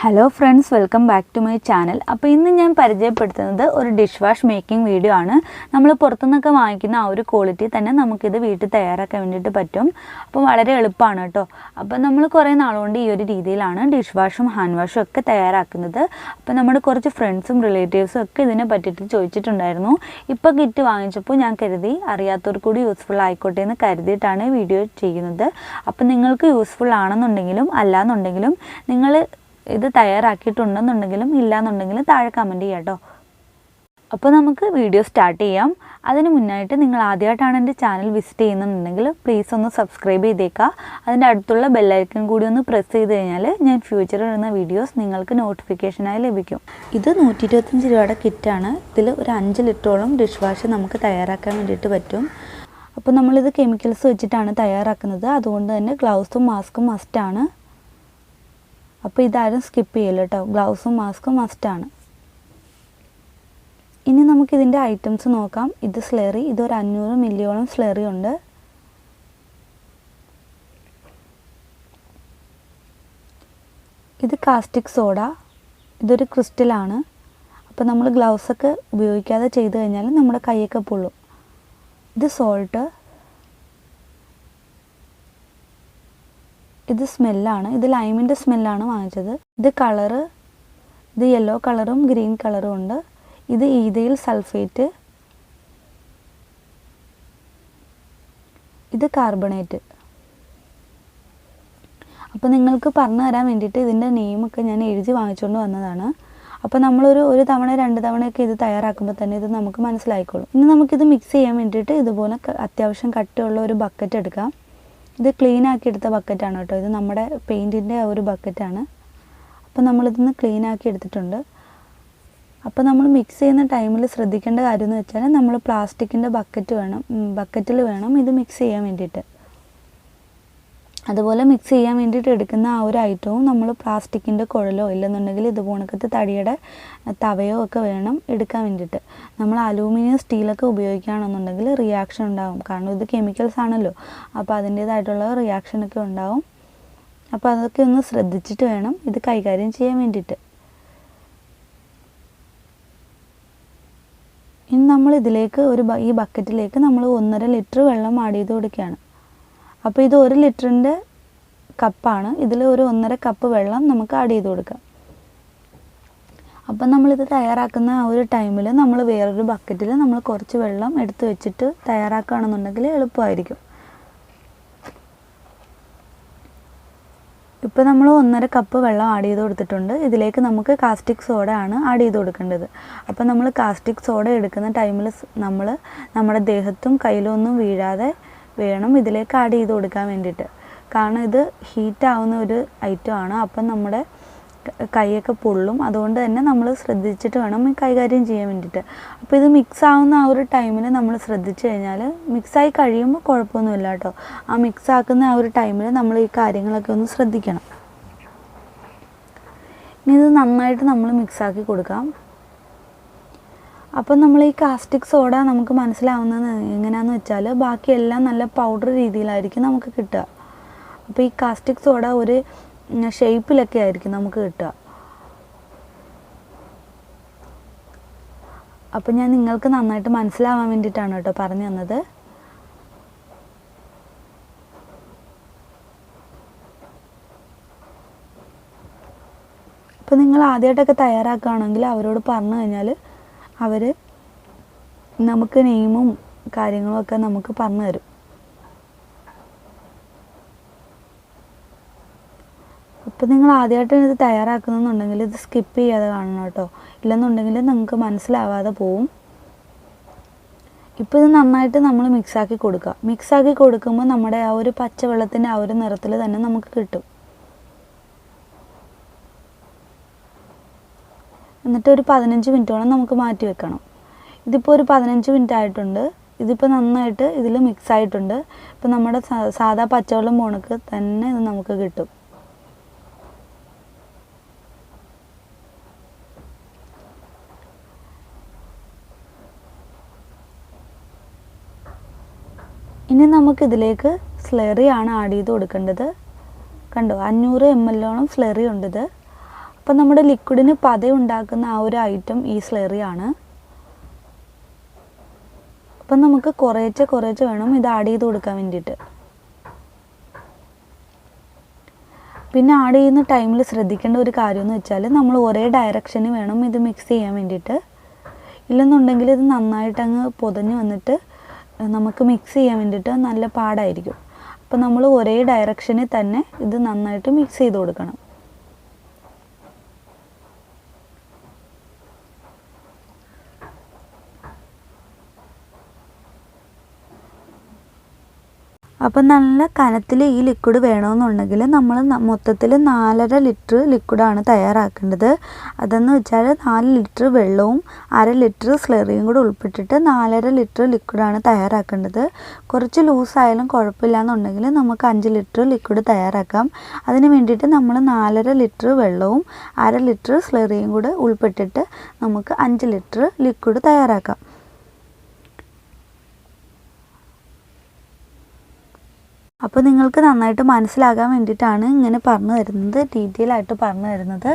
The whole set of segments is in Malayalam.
Hello friends, welcome back to my channel. അപ്പോൾ ഇന്ന് ഞാൻ പരിചയപ്പെടുത്തുന്നത് ഒരു ഡിഷ് വാഷ് മേക്കിംഗ് വീഡിയോ ആണ്. നമ്മൾ പുറത്തുനിന്നൊക്കെ വാങ്ങിക്കുന്ന ആ ഒരു ക്വാളിറ്റി തന്നെ നമുക്കിത് വീട്ടിൽ തയ്യാറാക്കാൻ വേണ്ടിയിട്ട് പറ്റും. അപ്പോൾ വളരെ എളുപ്പമാണ് കേട്ടോ. അപ്പോൾ നമ്മൾ കുറേ നാളുകൊണ്ട് ഈ ഒരു രീതിയിലാണ് ഡിഷ് വാഷും ഹാൻഡ് വാഷും ഒക്കെ തയ്യാറാക്കുന്നത്. അപ്പോൾ നമ്മുടെ കുറച്ച് ഫ്രണ്ട്സും റിലേറ്റീവ്സും ഒക്കെ ഇതിനെ പറ്റിയിട്ട് ചോദിച്ചിട്ടുണ്ടായിരുന്നു. ഇപ്പോൾ കിറ്റ് വാങ്ങിച്ചപ്പോൾ ഞാൻ കരുതി അറിയാത്തവർക്ക് കൂടി യൂസ്ഫുൾ ആയിക്കോട്ടെ എന്ന് കരുതിയിട്ടാണ് വീഡിയോ ചെയ്യുന്നത്. അപ്പോൾ നിങ്ങൾക്ക് യൂസ്ഫുൾ ആണെന്നുണ്ടെങ്കിലും അല്ലാന്നുണ്ടെങ്കിലും നിങ്ങൾ ഇത് തയ്യാറാക്കിയിട്ടുണ്ടെന്നുണ്ടെങ്കിലും ഇല്ലയെന്നുണ്ടെങ്കിലും താഴെ കമൻറ്റ് ചെയ്യാം കേട്ടോ. അപ്പോൾ നമുക്ക് വീഡിയോ സ്റ്റാർട്ട് ചെയ്യാം. അതിന് മുന്നായിട്ട് നിങ്ങൾ ആദ്യമായിട്ടാണ് എൻ്റെ ചാനൽ വിസിറ്റ് ചെയ്യുന്നുണ്ടെങ്കിൽ പ്ലീസ് ഒന്ന് സബ്സ്ക്രൈബ് ചെയ്തേക്കുക. അതിൻ്റെ അടുത്തുള്ള ബെല്ലൈക്കൺ കൂടി ഒന്ന് പ്രസ് ചെയ്ത് കഴിഞ്ഞാൽ ഞാൻ ഫ്യൂച്ചറിൽ ഇടുന്ന വീഡിയോസ് നിങ്ങൾക്ക് നോട്ടിഫിക്കേഷനായി ലഭിക്കും. ഇത് 125 രൂപയുടെ കിറ്റാണ്. ഇതിൽ ഒരു 5 ലിറ്ററോളം ഡിഷ് വാഷ് നമുക്ക് തയ്യാറാക്കാൻ വേണ്ടിയിട്ട് പറ്റും. അപ്പോൾ നമ്മളിത് കെമിക്കൽസ് വെച്ചിട്ടാണ് തയ്യാറാക്കുന്നത്. അതുകൊണ്ട് തന്നെ ഗ്ലൗസും മാസ്കും മസ്റ്റാണ്. അപ്പോൾ ഇതാരും സ്കിപ്പ് ചെയ്യില്ല കേട്ടോ. ഗ്ലൗസും മാസ്കും മസ്റ്റാണ്. ഇനി നമുക്കിതിൻ്റെ ഐറ്റംസ് നോക്കാം. ഇത് സ്ലറി, ഇതൊരു 500 മില്ലിയോളം സ്ലറി ഉണ്ട്. ഇത് കാസ്റ്റിക് സോഡ, ഇതൊരു ക്രിസ്റ്റലാണ്. അപ്പോൾ നമ്മൾ ഗ്ലൗസൊക്കെ ഉപയോഗിക്കാതെ ചെയ്ത് കഴിഞ്ഞാൽ നമ്മുടെ കൈയൊക്കെ പൊള്ളും. ഇത് സോൾട്ട്, ഇത് സ്മെല്ലാണ്. ഇത് ലൈമിൻ്റെ സ്മെല്ലാണ് വാങ്ങിച്ചത്. ഇത് കളറ്, ഇത് യെല്ലോ കളറും ഗ്രീൻ കളറും ഉണ്ട്. ഇത് ഈഥൈൽ സൾഫേറ്റ്, ഇത് കാർബണേറ്റ്. അപ്പോൾ നിങ്ങൾക്ക് പറഞ്ഞു തരാൻ വേണ്ടിയിട്ട് ഇതിൻ്റെ നെയിമൊക്കെ ഞാൻ എഴുതി വാങ്ങിച്ചുകൊണ്ട് വന്നതാണ്. അപ്പോൾ നമ്മളൊരു തവണ 2 തവണയൊക്കെ ഇത് തയ്യാറാക്കുമ്പോൾ തന്നെ ഇത് നമുക്ക് മനസ്സിലായിക്കോളും. ഇനി നമുക്കിത് മിക്സ് ചെയ്യാൻ വേണ്ടിയിട്ട് ഇതുപോലെ അത്യാവശ്യം കട്ടിയുള്ള ഒരു ബക്കറ്റ് എടുക്കാം. ഇത് ക്ലീൻ ആക്കി എടുത്ത ബക്കറ്റാണ് കേട്ടോ. ഇത് നമ്മുടെ പെയിൻറ്റിൻ്റെ ഒരു ബക്കറ്റാണ്. അപ്പോൾ നമ്മളിതൊന്ന് ക്ലീൻ ആക്കി എടുത്തിട്ടുണ്ട്. അപ്പോൾ നമ്മൾ മിക്സ് ചെയ്യുന്ന ടൈമിൽ ശ്രദ്ധിക്കേണ്ട കാര്യം എന്ന് വെച്ചാൽ നമ്മൾ പ്ലാസ്റ്റിക്കിൻ്റെ ബക്കറ്റിൽ വേണം ഇത് മിക്സ് ചെയ്യാൻ വേണ്ടിയിട്ട്. അതുപോലെ മിക്സ് ചെയ്യാൻ വേണ്ടിയിട്ട് എടുക്കുന്ന ആ ഒരു ഐറ്റവും നമ്മൾ പ്ലാസ്റ്റിക്കിൻ്റെ കുഴലോ ഇല്ലെന്നുണ്ടെങ്കിൽ ഇതുപോണക്കത്തെ തടിയുടെ തവയോ ഒക്കെ വേണം എടുക്കാൻ വേണ്ടിയിട്ട്. നമ്മൾ അലൂമിനിയം സ്റ്റീലൊക്കെ ഉപയോഗിക്കുകയാണെന്നുണ്ടെങ്കിൽ റിയാക്ഷൻ ഉണ്ടാകും. കാരണം ഇത് കെമിക്കൽസ് ആണല്ലോ. അപ്പോൾ അതിൻ്റേതായിട്ടുള്ള റിയാക്ഷനൊക്കെ ഉണ്ടാവും. അപ്പോൾ അതൊക്കെ ഒന്ന് ശ്രദ്ധിച്ചിട്ട് വേണം ഇത് കൈകാര്യം ചെയ്യാൻ വേണ്ടിയിട്ട്. ഇനി നമ്മൾ ഇതിലേക്ക് ഈ ബക്കറ്റിലേക്ക് നമ്മൾ 1.5 ലിറ്റർ വെള്ളം ആഡ് ചെയ്ത് കൊടുക്കുകയാണ്. അപ്പോൾ ഇത് 1 ലിറ്ററിൻ്റെ കപ്പാണ്. ഇതിൽ ഒരു 1.5 കപ്പ് വെള്ളം നമുക്ക് ആഡ് ചെയ്ത് കൊടുക്കാം. അപ്പം നമ്മളിത് തയ്യാറാക്കുന്ന ആ ഒരു ടൈമിൽ നമ്മൾ വേറൊരു ബക്കറ്റിൽ നമ്മൾ കുറച്ച് വെള്ളം എടുത്ത് വെച്ചിട്ട് തയ്യാറാക്കുകയാണെന്നുണ്ടെങ്കിൽ എളുപ്പമായിരിക്കും. ഇപ്പോൾ നമ്മൾ 1.5 കപ്പ് വെള്ളം ആഡ് ചെയ്ത് കൊടുത്തിട്ടുണ്ട്. ഇതിലേക്ക് നമുക്ക് കാസ്റ്റിക് സോഡ ആണ് ആഡ് ചെയ്ത് കൊടുക്കേണ്ടത്. അപ്പോൾ നമ്മൾ കാസ്റ്റിക് സോഡ എടുക്കുന്ന ടൈമിൽ നമ്മുടെ ദേഹത്തും കയ്യിലും ഒന്നും വീഴാതെ വേണം ഇതിലേക്ക് ആഡ് ചെയ്ത് കൊടുക്കാൻ വേണ്ടിയിട്ട്. കാരണം ഇത് ഹീറ്റാവുന്ന ഒരു ഐറ്റമാണ്. അപ്പം നമ്മുടെ കൈയൊക്കെ പൊള്ളും. അതുകൊണ്ട് തന്നെ നമ്മൾ ശ്രദ്ധിച്ചിട്ട് വേണം കൈകാര്യം ചെയ്യാൻ വേണ്ടിയിട്ട്. അപ്പോൾ ഇത് മിക്സ് ആവുന്ന ആ ഒരു ടൈമിൽ നമ്മൾ ശ്രദ്ധിച്ചു കഴിഞ്ഞാൽ മിക്സായി കഴിയുമ്പോൾ കുഴപ്പമൊന്നുമില്ല കേട്ടോ. ആ മിക്സ് ആക്കുന്ന ആ ഒരു ടൈമിൽ നമ്മൾ ഈ കാര്യങ്ങളൊക്കെ ഒന്ന് ശ്രദ്ധിക്കണം. ഇനി ഇത് നന്നായിട്ട് നമ്മൾ മിക്സാക്കി കൊടുക്കാം. അപ്പം നമ്മൾ ഈ കാസ്റ്റിക് സോഡ നമുക്ക് മനസ്സിലാവുന്നത് എങ്ങനെയാണെന്ന് വെച്ചാൽ ബാക്കിയെല്ലാം നല്ല പൗഡർ രീതിയിലായിരിക്കും നമുക്ക് കിട്ടുക. അപ്പോൾ ഈ കാസ്റ്റിക് സോഡ ഒരു ഷേപ്പിലൊക്കെ ആയിരിക്കും നമുക്ക് കിട്ടുക. അപ്പം ഞാൻ നിങ്ങൾക്ക് നന്നായിട്ട് മനസ്സിലാവാൻ വേണ്ടിയിട്ടാണ് കേട്ടോ പറഞ്ഞു തന്നത്. അപ്പോൾ നിങ്ങൾ ആദ്യമായിട്ടൊക്കെ തയ്യാറാക്കുകയാണെങ്കിൽ അവരോട് പറഞ്ഞു കഴിഞ്ഞാൽ അവർ നമുക്ക് നെയിമും കാര്യങ്ങളും ഒക്കെ നമുക്ക് പറഞ്ഞു തരും. ഇപ്പം നിങ്ങൾ ആദ്യമായിട്ട് ഇത് തയ്യാറാക്കുന്നുണ്ടെങ്കിൽ ഇത് സ്കിപ്പ് ചെയ്യാതെ കാണണം കേട്ടോ. ഇല്ലെന്നുണ്ടെങ്കിൽ നിങ്ങൾക്ക് മനസ്സിലാവാതെ പോവും. ഇപ്പോൾ ഇത് നന്നായിട്ട് നമ്മൾ മിക്സാക്കി കൊടുക്കുക. മിക്സാക്കി കൊടുക്കുമ്പോൾ നമ്മുടെ ആ ഒരു പച്ചവെള്ളത്തിൻ്റെ ആ ഒരു നിറത്തിൽ തന്നെ നമുക്ക് കിട്ടും. എന്നിട്ട് ഒരു 15 മിനിറ്റോളം നമുക്ക് മാറ്റി വെക്കണം. ഇതിപ്പോൾ ഒരു 15 മിനിറ്റ് ആയിട്ടുണ്ട്. ഇതിപ്പോൾ നന്നായിട്ട് ഇതിൽ മിക്സ് ആയിട്ടുണ്ട്. ഇപ്പോൾ നമ്മുടെ സാധാ പച്ചവെള്ളം പോണക്ക് തന്നെ ഇത് നമുക്ക് കിട്ടും. ഇനി നമുക്കിതിലേക്ക് സ്ലറി ആണ് ആഡ് ചെയ്ത് കൊടുക്കേണ്ടത്. കണ്ടോ 500 ml സ്ലറി ഉണ്ട് ഇത്. അപ്പം നമ്മുടെ ലിക്വിഡിന് പത ഉണ്ടാക്കുന്ന ആ ഒരു ഐറ്റം ഈ സ്ലറിയാണ്. അപ്പം നമുക്ക് കുറേശ്ശെ വേണം ഇത് ആഡ് ചെയ്ത് കൊടുക്കാൻ വേണ്ടിയിട്ട്. പിന്നെ ആഡ് ചെയ്യുന്ന ടൈമിൽ ശ്രദ്ധിക്കേണ്ട ഒരു കാര്യം എന്ന് വെച്ചാൽ നമ്മൾ ഒരേ ഡയറക്ഷന് വേണം ഇത് മിക്സ് ചെയ്യാൻ വേണ്ടിയിട്ട്. ഇല്ലെന്നുണ്ടെങ്കിൽ ഇത് നന്നായിട്ട് അങ്ങ് പൊതഞ്ഞ് വന്നിട്ട് നമുക്ക് മിക്സ് ചെയ്യാൻ വേണ്ടിയിട്ട് നല്ല പാടായിരിക്കും. അപ്പോൾ നമ്മൾ ഒരേ ഡയറക്ഷനിൽ തന്നെ ഇത് നന്നായിട്ട് മിക്സ് ചെയ്ത് കൊടുക്കണം. അപ്പം നല്ല കനത്തിൽ ഈ ലിക്വിഡ് വേണമെന്നുണ്ടെങ്കിൽ നമ്മൾ മൊത്തത്തിൽ 4.5 ലിറ്റർ ലിക്വിഡാണ് തയ്യാറാക്കേണ്ടത്. അതെന്ന് വെച്ചാൽ 4 ലിറ്റർ വെള്ളവും 1/2 ലിറ്റർ സ്ലറിയും കൂടെ ഉൾപ്പെട്ടിട്ട് 4.5 ലിറ്റർ ലിക്വിഡാണ് തയ്യാറാക്കേണ്ടത്. കുറച്ച് ലൂസായാലും കുഴപ്പമില്ല എന്നുണ്ടെങ്കിൽ നമുക്ക് 5 ലിറ്റർ ലിക്വിഡ് തയ്യാറാക്കാം. അതിന് വേണ്ടിയിട്ട് നമ്മൾ 4.5 ലിറ്റർ വെള്ളവും 1/2 ലിറ്റർ സ്ലറിയും കൂടെ ഉൾപ്പെട്ടിട്ട് നമുക്ക് 5 ലിറ്റർ ലിക്വിഡ് തയ്യാറാക്കാം. അപ്പോൾ നിങ്ങൾക്ക് നന്നായിട്ട് മനസ്സിലാകാൻ വേണ്ടിയിട്ടാണ് ഇങ്ങനെ പറഞ്ഞു തരുന്നത്, ഡീറ്റെയിൽ ആയിട്ട് പറഞ്ഞു തരുന്നത്.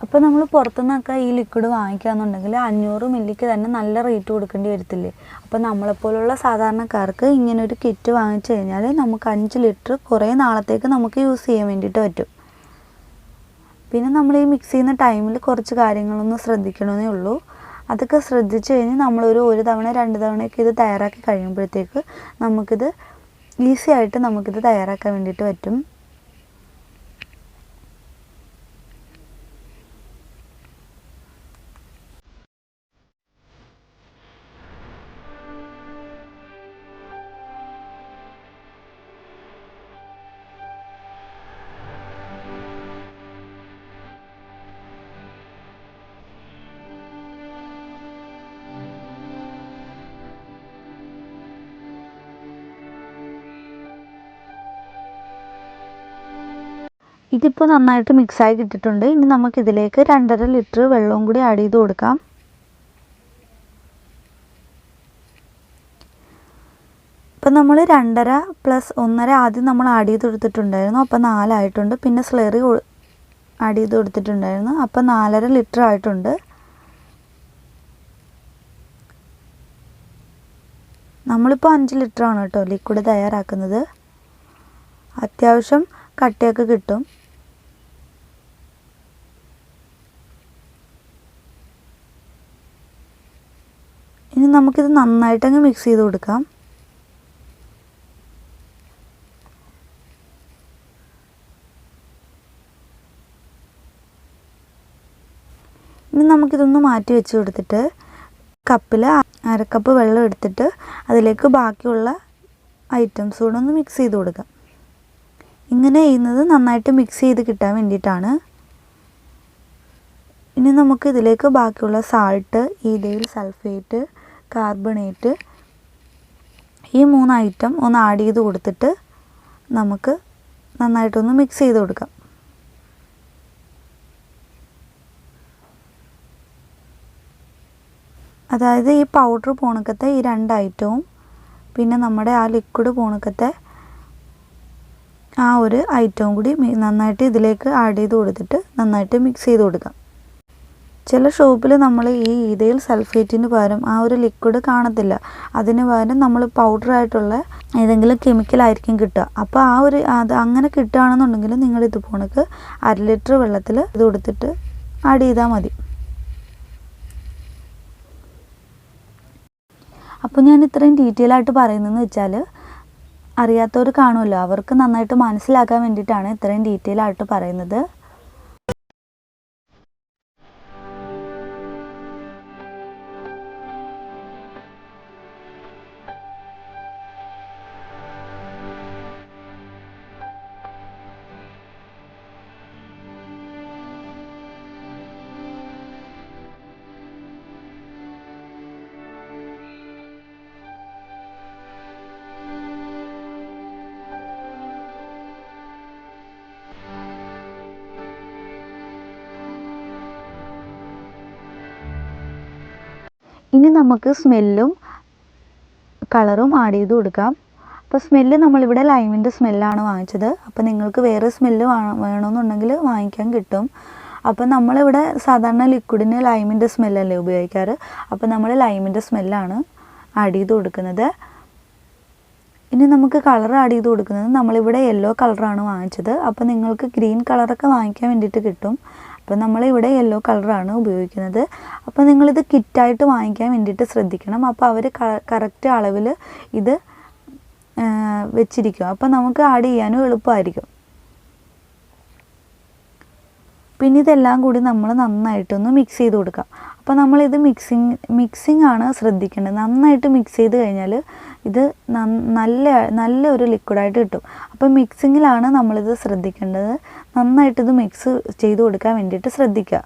അപ്പോൾ നമ്മൾ പുറത്തുനിന്നൊക്കെ ഈ ലിക്വിഡ് വാങ്ങിക്കുകയെന്നുണ്ടെങ്കിൽ 500 മില്ലിക്ക് തന്നെ നല്ല റേറ്റ് കൊടുക്കേണ്ടി വരത്തില്ലേ. അപ്പോൾ നമ്മളെപ്പോലുള്ള സാധാരണക്കാർക്ക് ഇങ്ങനൊരു കിറ്റ് വാങ്ങിച്ചു കഴിഞ്ഞാൽ നമുക്ക് 5 ലിറ്റർ കുറേ നാളത്തേക്ക് നമുക്ക് യൂസ് ചെയ്യാൻ വേണ്ടിയിട്ട് പറ്റും. പിന്നെ നമ്മൾ ഈ മിക്സ് ചെയ്യുന്ന ടൈമിൽ കുറച്ച് കാര്യങ്ങളൊന്നും ശ്രദ്ധിക്കണമെന്നേ ഉള്ളൂ. അതൊക്കെ ശ്രദ്ധിച്ചു കഴിഞ്ഞ് നമ്മളൊരു തവണ 2 തവണയൊക്കെ ഇത് തയ്യാറാക്കി കഴിയുമ്പോഴത്തേക്ക് നമുക്കിത് ഈസി ആയിട്ട് നമുക്കിത് തയ്യാറാക്കാൻ വേണ്ടിയിട്ട് പറ്റും. ഇതിപ്പോൾ നന്നായിട്ട് മിക്സായി കിട്ടിയിട്ടുണ്ട്. ഇനി നമുക്കിതിലേക്ക് 2.5 ലിറ്റർ വെള്ളവും കൂടി ആഡ് ചെയ്ത് കൊടുക്കാം. ഇപ്പം നമ്മൾ 2.5 + 1.5 ആദ്യം നമ്മൾ ആഡ് ചെയ്ത് കൊടുത്തിട്ടുണ്ടായിരുന്നു. അപ്പോൾ 4 ആയിട്ടുണ്ട്. പിന്നെ സ്ലറി ആഡ് ചെയ്ത് കൊടുത്തിട്ടുണ്ടായിരുന്നു. അപ്പോൾ 4.5 ലിറ്റർ ആയിട്ടുണ്ട്. നമ്മളിപ്പോൾ 5 ലിറ്ററാണ് കേട്ടോ ലിക്വിഡ് തയ്യാറാക്കുന്നത്. അത്യാവശ്യം കട്ടിയൊക്കെ കിട്ടും. ഇനി നമുക്കിത് നന്നായിട്ടങ്ങ് മിക്സ് ചെയ്ത് കൊടുക്കാം. ഇനി നമുക്കിതൊന്ന് മാറ്റി വെച്ച് കൊടുത്തിട്ട് കപ്പിൽ 1/2 കപ്പ് വെള്ളം എടുത്തിട്ട് അതിലേക്ക് ബാക്കിയുള്ള ഐറ്റംസ് കൂടെ ഒന്ന് മിക്സ് ചെയ്ത് കൊടുക്കാം. ഇങ്ങനെ ചെയ്യുന്നത് നന്നായിട്ട് മിക്സ് ചെയ്ത് കിട്ടാൻ വേണ്ടിയിട്ടാണ്. ഇനി നമുക്ക് ഇതിലേക്ക് ബാക്കിയുള്ള സാൾട്ട്, ഈഥൈൽ സൾഫേറ്റ്, കാർബണേറ്റ് ഈ 3 ഐറ്റം ഒന്ന് ആഡ് ചെയ്ത് കൊടുത്തിട്ട് നമുക്ക് നന്നായിട്ടൊന്ന് മിക്സ് ചെയ്ത് കൊടുക്കാം. അതായത് ഈ പൗഡർ പോണക്കത്തെ ഈ 2 ഐറ്റവും പിന്നെ നമ്മുടെ ആ ലിക്വിഡ് പോണക്കത്തെ ആ ഒരു ഐറ്റവും കൂടി നന്നായിട്ട് ഇതിലേക്ക് ആഡ് ചെയ്ത് കൊടുത്തിട്ട് നന്നായിട്ട് മിക്സ് ചെയ്ത് കൊടുക്കാം. ചില ഷോപ്പിൽ നമ്മൾ ഈ ഈഥൈൽ സൾഫേറ്റിന് പകരം ആ ഒരു ലിക്വിഡ് കാണത്തില്ല. അതിന് പകരം നമ്മൾ പൗഡറായിട്ടുള്ള ഏതെങ്കിലും കെമിക്കലായിരിക്കും കിട്ടുക. അപ്പോൾ അത് അങ്ങനെ കിട്ടുകയാണെന്നുണ്ടെങ്കിൽ നിങ്ങൾ ഇത് പോണക്ക് 1/2 ലിറ്റർ വെള്ളത്തിൽ ഇത് കൊടുത്തിട്ട് ആഡ് ചെയ്താൽ മതി. അപ്പോൾ ഞാൻ ഇത്രയും ഡീറ്റെയിൽ ആയിട്ട് പറയുന്നതെന്ന് വെച്ചാൽ അറിയാത്തവർ കാണുമല്ലോ, അവർക്ക് നന്നായിട്ട് മനസ്സിലാക്കാൻ വേണ്ടിയിട്ടാണ് ഇത്രയും ഡീറ്റെയിൽ ആയിട്ട് പറയുന്നത്. ഇനി നമുക്ക് സ്മെല്ലും കളറും ആഡ് ചെയ്ത് കൊടുക്കാം. അപ്പോൾ സ്മെല്ല് നമ്മളിവിടെ ലൈമിൻ്റെ സ്മെല്ലാണ് വാങ്ങിച്ചത്. അപ്പോൾ നിങ്ങൾക്ക് വേറെ സ്മെല്ല് വേണമെന്നുണ്ടെങ്കിൽ വാങ്ങിക്കാൻ കിട്ടും. അപ്പോൾ നമ്മളിവിടെ സാധാരണ ലിക്വിഡിന് ലൈമിൻ്റെ സ്മെല്ലല്ലേ ഉപയോഗിക്കാറ്. അപ്പോൾ നമ്മൾ ലൈമിൻ്റെ സ്മെല്ലാണ് ആഡ് ചെയ്ത് കൊടുക്കുന്നത്. ഇനി നമുക്ക് കളർ ആഡ് ചെയ്ത് കൊടുക്കുന്നത് നമ്മളിവിടെ യെല്ലോ കളറാണ് വാങ്ങിച്ചത്. അപ്പോൾ നിങ്ങൾക്ക് ഗ്രീൻ കളറൊക്കെ വാങ്ങിക്കാൻ വേണ്ടിയിട്ട് കിട്ടും. അപ്പോൾ നമ്മളിവിടെ യെല്ലോ കളറാണ് ഉപയോഗിക്കുന്നത്. അപ്പോൾ നിങ്ങളിത് കിറ്റായിട്ട് വാങ്ങിക്കാൻ വേണ്ടിയിട്ട് ശ്രദ്ധിക്കണം. അപ്പോൾ അവർ കറക്റ്റ് അളവിൽ ഇത് വെച്ചിരിക്കും. അപ്പോൾ നമുക്ക് ആഡ് ചെയ്യാനും എളുപ്പമായിരിക്കും. പിന്നെ ഇതെല്ലാം കൂടി നമ്മൾ നന്നായിട്ടൊന്ന് മിക്സ് ചെയ്ത് കൊടുക്കാം. അപ്പോൾ നമ്മളിത് മിക്സിംഗ് ആണ് ശ്രദ്ധിക്കേണ്ടത്. നന്നായിട്ട് മിക്സ് ചെയ്ത് കഴിഞ്ഞാൽ ഇത് നല്ലൊരു ലിക്വിഡായിട്ട് കിട്ടും. അപ്പോൾ മിക്സിങ്ങിലാണ് നമ്മളിത് ശ്രദ്ധിക്കേണ്ടത്. നന്നായിട്ടിത് മിക്സ് ചെയ്ത് കൊടുക്കാൻ വേണ്ടിയിട്ട് ശ്രദ്ധിക്കുക.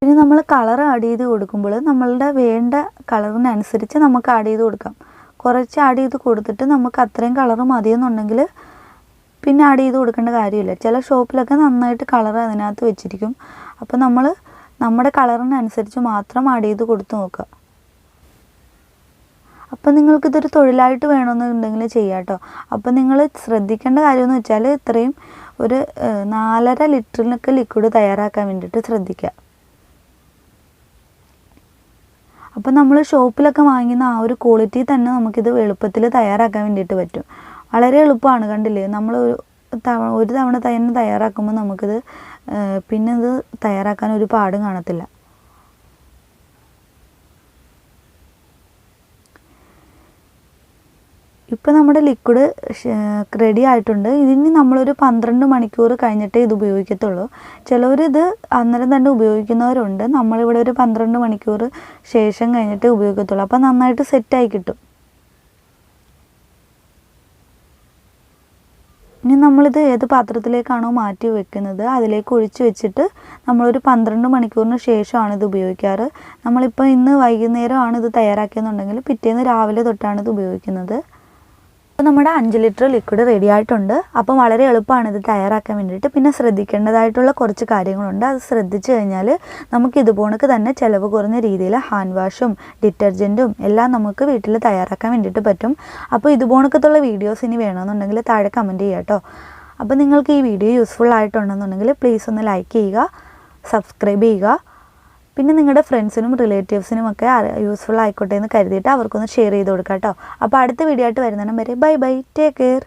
പിന്നെ നമ്മൾ കളർ ആഡ് ചെയ്ത് കൊടുക്കുമ്പോൾ നമ്മളുടെ വേണ്ട കളറിനനുസരിച്ച് നമുക്ക് ആഡ് ചെയ്ത് കൊടുക്കാം. കുറച്ച് ആഡ് ചെയ്ത് കൊടുത്തിട്ട് നമുക്ക് അത്രയും കളർ മതിയെന്നുണ്ടെങ്കിൽ പിന്നെ ആഡ് ചെയ്ത് കൊടുക്കേണ്ട കാര്യമില്ല. ചില ഷോപ്പിലൊക്കെ നന്നായിട്ട് കളർ അതിനകത്ത് വെച്ചിരിക്കും. അപ്പോൾ നമ്മൾ നമ്മുടെ കളറിനനുസരിച്ച് മാത്രം ആഡ് ചെയ്ത് കൊടുത്ത് നോക്കുക. അപ്പോൾ നിങ്ങൾക്കിതൊരു തൊഴിലായിട്ട് വേണമെന്നുണ്ടെങ്കിൽ ചെയ്യാം കേട്ടോ. അപ്പോൾ നിങ്ങൾ ശ്രദ്ധിക്കേണ്ട കാര്യമെന്ന് വെച്ചാൽ ഇത്രയും ഒരു 4.5 ലിറ്ററിനൊക്കെ ലിക്വിഡ് തയ്യാറാക്കാൻ വേണ്ടിയിട്ട് ശ്രദ്ധിക്കുക. അപ്പോൾ നമ്മൾ ഷോപ്പിലൊക്കെ വാങ്ങുന്ന ആ ഒരു ക്വാളിറ്റി തന്നെ നമുക്കിത് എളുപ്പത്തിൽ തയ്യാറാക്കാൻ വേണ്ടിയിട്ട് പറ്റും. വളരെ എളുപ്പമാണ്. കണ്ടില്ലേ, നമ്മൾ ഒരു തവണ തന്നെ തയ്യാറാക്കുമ്പോൾ നമുക്കിത് പിന്നെ ഇത് തയ്യാറാക്കാൻ ഒരു പാടും കാണത്തില്ല. ഇപ്പോൾ നമ്മുടെ ലിക്വിഡ് റെഡി ആയിട്ടുണ്ട്. ഇതിന് നമ്മളൊരു 12 മണിക്കൂർ കഴിഞ്ഞിട്ടേ ഇത് ഉപയോഗിക്കത്തുള്ളൂ. ചിലവരിത് അന്നേരം തന്നെ ഉപയോഗിക്കുന്നവരുണ്ട്. നമ്മളിവിടെ ഒരു 12 മണിക്കൂർ ശേഷം കഴിഞ്ഞിട്ടേ ഉപയോഗിക്കത്തുള്ളൂ. അപ്പോൾ നന്നായിട്ട് സെറ്റായി കിട്ടും. ഇനി നമ്മളിത് ഏത് പാത്രത്തിലേക്കാണോ മാറ്റി വെക്കുന്നത് അതിലേക്ക് ഒഴിച്ച് വെച്ചിട്ട് നമ്മളൊരു 12 മണിക്കൂറിന് ശേഷമാണ് ഇത് ഉപയോഗിക്കാറ്. നമ്മളിപ്പോൾ ഇന്ന് വൈകുന്നേരമാണ് ഇത് തയ്യാറാക്കിയെന്നുണ്ടെങ്കിൽ പിറ്റേന്ന് രാവിലെ തൊട്ടാണ് ഇത് ഉപയോഗിക്കുന്നത്. അപ്പോൾ നമ്മുടെ 5 ലിറ്റർ ലിക്വിഡ് റെഡി ആയിട്ടുണ്ട്. അപ്പം വളരെ എളുപ്പമാണ് ഇത് തയ്യാറാക്കാൻ വേണ്ടിയിട്ട്. പിന്നെ ശ്രദ്ധിക്കേണ്ടതായിട്ടുള്ള കുറച്ച് കാര്യങ്ങളുണ്ട്. അത് ശ്രദ്ധിച്ചു കഴിഞ്ഞാൽ നമുക്ക് ഇതുപോണക്ക് തന്നെ ചിലവ് കുറഞ്ഞ രീതിയിൽ ഹാൻഡ് വാഷും ഡിറ്റർജൻറ്റും എല്ലാം നമുക്ക് വീട്ടിൽ തയ്യാറാക്കാൻ വേണ്ടിയിട്ട് പറ്റും. അപ്പോൾ ഇതുപോണക്കത്തുള്ള വീഡിയോസ് ഇനി വേണമെന്നുണ്ടെങ്കിൽ താഴെ കമൻറ്റ് ചെയ്യുക കേട്ടോ. അപ്പോൾ നിങ്ങൾക്ക് ഈ വീഡിയോ യൂസ്ഫുൾ ആയിട്ടുണ്ടെന്നുണ്ടെങ്കിൽ പ്ലീസ് ഒന്ന് ലൈക്ക് ചെയ്യുക, സബ്സ്ക്രൈബ് ചെയ്യുക. പിന്നെ നിങ്ങളുടെ ഫ്രണ്ട്സിനും റിലേറ്റീവ്സിനും ഒക്കെ യൂസ്ഫുൾ ആയിക്കോട്ടെ എന്ന് കരുതിയിട്ട് അവർക്കൊന്ന് ഷെയർ ചെയ്ത് കൊടുക്കാം കേട്ടോ. അപ്പോൾ അടുത്ത വീഡിയോ ആയിട്ട് വരുന്നതിനും വരെ ബൈ ബൈ, ടേക്ക് കെയർ.